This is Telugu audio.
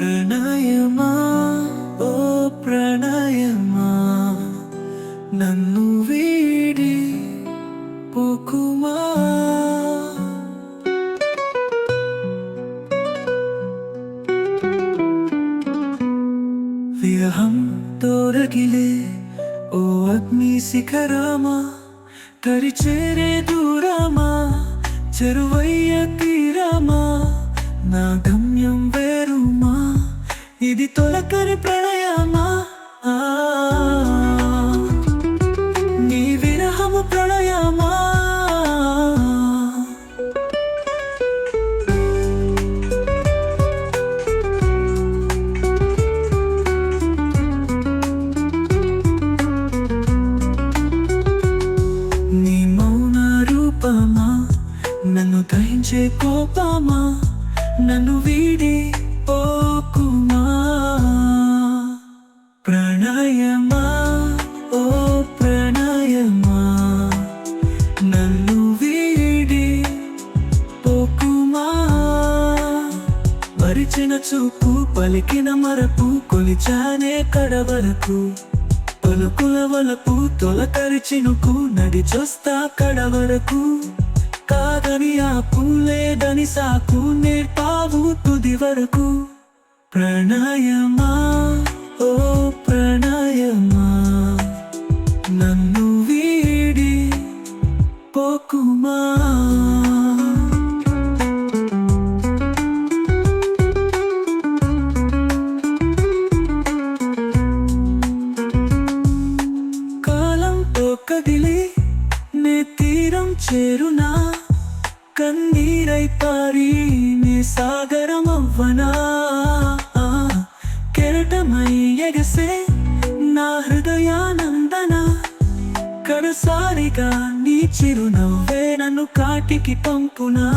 ప్రణయమా ఓ ప్రణయమా నన్ను వీడి పోకుమా విరహం తోరగిలే ఓ అగ్ని శిఖరమా తరిచేరే దూరమా చెరువయ్య తీరమా నా గమ్యం వేరుమా ఇది తొలకరి ప్రణయమా నీ విరహము ప్రణయమా నీ మౌన రూపమా నన్ను దహించే కోపమా నన్ను వీడి పోకుమా ప్రణయమా ఓ ప్రణయమా నన్ను వీడి పోకుమా మరిచిన చూపు పలికిన మరపు కొలిచానే కడవరకు పలుకుల వలపు తొలకరిచినుకు నడిచొస్తా కడవరకు కాదని ఆపు లేదని సాకు నేర్పావు తుది వరకు ప్రణయమా ఓ ప్రణయమా నన్ను వీడి పోకుమా కాలంతో కదిలి నే తీరం చేరునా కన్నీరై పారి నే సాగరమవ్వనా కెరటమై ఎగసే నా హృదయానందన కడసారిగా నీ చిరునవ్వే నన్ను కాటికి పంపునా